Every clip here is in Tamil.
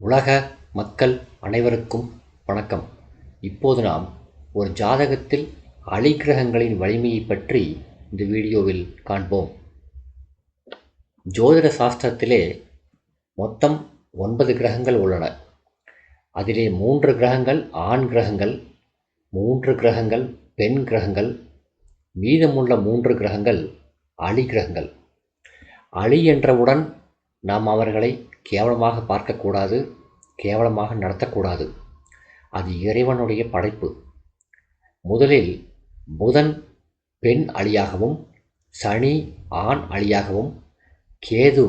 உலக மக்கள் அனைவருக்கும் வணக்கம். இப்போது நாம் ஒரு ஜாதகத்தில் அலிக்கிரகங்களின் வலிமையை பற்றி இந்த வீடியோவில் காண்போம். ஜோதிட சாஸ்திரத்திலே மொத்தம் 9 கிரகங்கள் உள்ளன. அதிலே 3 கிரகங்கள் ஆண் கிரகங்கள், 3 கிரகங்கள் பெண் கிரகங்கள், மீதமுள்ள 3 கிரகங்கள் அலி கிரகங்கள். அலி என்றவுடன் நாம் அவர்களை கேவலமாக பார்க்கக்கூடாது, கேவலமாக நடத்தக்கூடாது. அது இறைவனுடைய படைப்பு. முதலில் புதன் பெண் அலியாகவும், சனி ஆண் அலியாகவும், கேது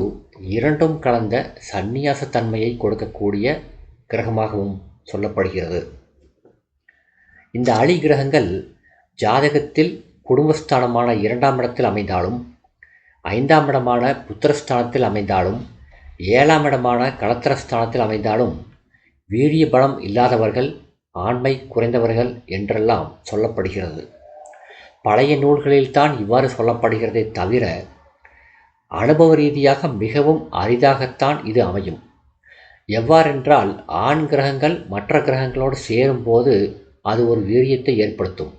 இரண்டும் கலந்த சந்நியாசத்தன்மையை கொடுக்கக்கூடிய கிரகமாகவும் சொல்லப்படுகிறது. இந்த அலி கிரகங்கள் ஜாதகத்தில் குடும்பஸ்தானமான 2ஆம் இடத்தில் அமைந்தாலும், 5ஆம் இடமான புத்திரஸ்தானத்தில் அமைந்தாலும், 7ஆம் இடமான களத்திரஸ்தானத்தில் அமைந்தாலும் வீரிய பலம் இல்லாதவர்கள், ஆண்மை குறைந்தவர்கள் என்றெல்லாம் சொல்லப்படுகிறது. பழைய நூல்களில்தான் இவ்வாறு சொல்லப்படுகிறதே தவிர அனுபவ ரீதியாக மிகவும் அரிதாகத்தான் இது அமையும். எவ்வாறென்றால், ஆண் கிரகங்கள் மற்ற கிரகங்களோடு சேரும்போது அது ஒரு வீரியத்தை ஏற்படுத்தும்.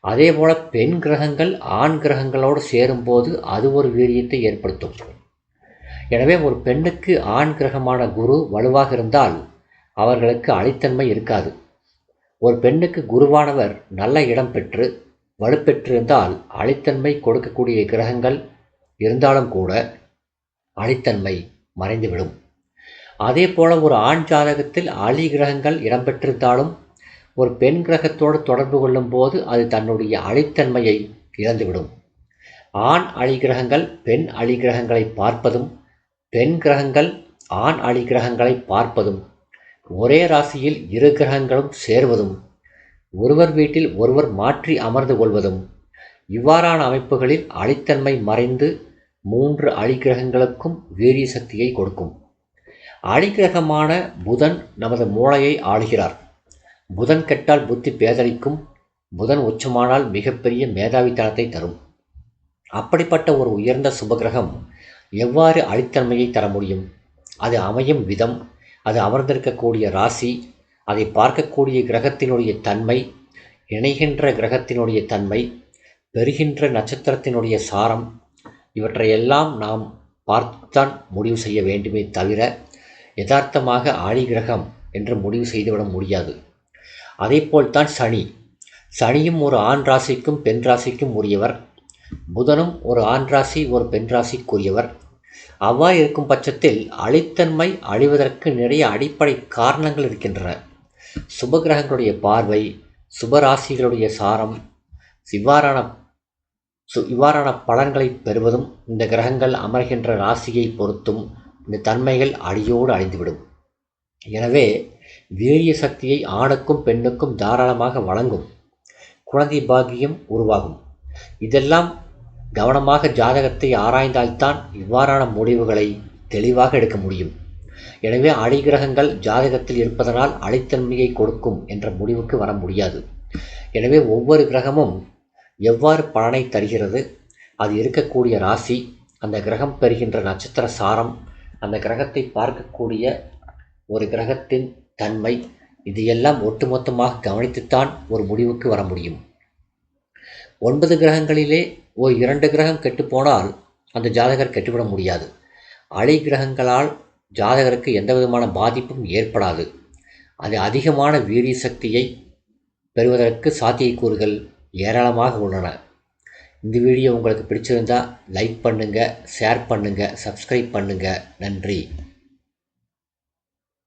அதேபோல பெண் கிரகங்கள் ஆண் கிரகங்களோடு சேரும்போது அது ஒரு வீரியத்தை ஏற்படுத்தும். எனவே ஒரு பெண்ணுக்கு ஆண் கிரகமான குரு வலுவாக இருந்தால் அவர்களுக்கு அலித்தன்மை இருக்காது. ஒரு பெண்ணுக்கு குருவானவர் நல்ல இடம் பெற்று வலுப்பெற்றிருந்தால் அலித்தன்மை கொடுக்கக்கூடிய கிரகங்கள் இருந்தாலும் கூட அலித்தன்மை மறைந்துவிடும். அதே போல ஒரு ஆண் ஜாதகத்தில் அலி கிரகங்கள் இடம்பெற்றிருந்தாலும் ஒரு பெண் கிரகத்தோடு தொடர்பு கொள்ளும் போது அது தன்னுடைய அலித்தன்மையை இழந்துவிடும். ஆண் அலி கிரகங்கள் பெண் அலி கிரகங்களை பார்ப்பதும், பெண் கிரகங்கள் ஆண் அலி கிரகங்களை பார்ப்பதும், ஒரே ராசியில் 2 கிரகங்களும் சேர்வதும், ஒருவர் வீட்டில் ஒருவர் மாற்றி அமர்ந்து கொள்வதும், இவ்வாறான அமைப்புகளில் அலித்தன்மை மறைந்து 3 அலிக்கிரகங்களுக்கும் வீரிய சக்தியை கொடுக்கும். அலிக்கிரகமான புதன் நமது மூளையை ஆளுகிறார். புதன் கெட்டால் புத்தி பேதலிக்கும். புதன் உச்சமானால் மிகப்பெரிய மேதாவித்தனத்தை தரும். அப்படிப்பட்ட ஒரு உயர்ந்த சுபகிரகம் எவ்வாறு அலித்தன்மையை தர முடியும்? அது அமையும் விதம், அது அமர்ந்திருக்கக்கூடிய ராசி, அதை பார்க்கக்கூடிய கிரகத்தினுடைய தன்மை, இணைகின்ற கிரகத்தினுடைய தன்மை, பெறுகின்ற நட்சத்திரத்தினுடைய சாரம், இவற்றையெல்லாம் நாம் பார்த்துத்தான் முடிவு செய்ய வேண்டுமே தவிர யதார்த்தமாக ஆழி கிரகம் என்று முடிவு செய்துவிட முடியாது. அதேபோல்தான் சனி. சனியும் ஒரு ஆண் ராசிக்கும் பெண் ராசிக்கும் உரியவர். புதனும் ஒரு ஆண் ராசி ஒரு பெண் ராசிக்குரியவர். அவ்வாறு இருக்கும் பட்சத்தில் அலித்தன்மை அழிவதற்கு நிறைய அடிப்படை காரணங்கள் இருக்கின்றன. சுபகிரகங்களுடைய பார்வை, சுபராசிகளுடைய சாரம், இவ்வாறான பலன்களை பெறுவதும் இந்த கிரகங்கள் அமர்கின்ற ராசியை பொறுத்தும் இந்த தன்மைகள் அடியோடு அழிந்துவிடும். எனவே வீரிய சக்தியை ஆணுக்கும் பெண்ணுக்கும் தாராளமாக வழங்கும். குழந்தை பாக்கியம் உருவாகும். இதெல்லாம் கவனமாக ஜாதகத்தை ஆராய்ந்தால்தான் இவ்வாறான முடிவுகளை தெளிவாக எடுக்க முடியும். எனவே அலிகிரகங்கள் ஜாதகத்தில் இருப்பதனால் அலித்தன்மையை கொடுக்கும் என்ற முடிவுக்கு வர முடியாது. எனவே ஒவ்வொரு கிரகமும் எவ்வாறு பலனை தருகிறது, அது இருக்கக்கூடிய ராசி, அந்த கிரகம் பெறுகின்ற நட்சத்திர சாரம், அந்த கிரகத்தை பார்க்கக்கூடிய ஒரு கிரகத்தின் தன்மை, இதையெல்லாம் ஒட்டுமொத்தமாக கவனித்துத்தான் ஒரு முடிவுக்கு வர முடியும். 9 கிரகங்களிலே ஒரு 2 கிரகம் கெட்டுப்போனால் அந்த ஜாதகர் கெட்டுவிட முடியாது. அலி கிரகங்களால் ஜாதகருக்கு எந்த விதமான பாதிப்பும் ஏற்படாது. அது அதிகமான வீரிய சக்தியை பெறுவதற்கு சாத்தியக்கூறுகள் ஏராளமாக உள்ளன. இந்த வீடியோ உங்களுக்கு பிடிச்சிருந்தால் லைக் பண்ணுங்கள், ஷேர் பண்ணுங்கள், சப்ஸ்கிரைப் பண்ணுங்கள். நன்றி.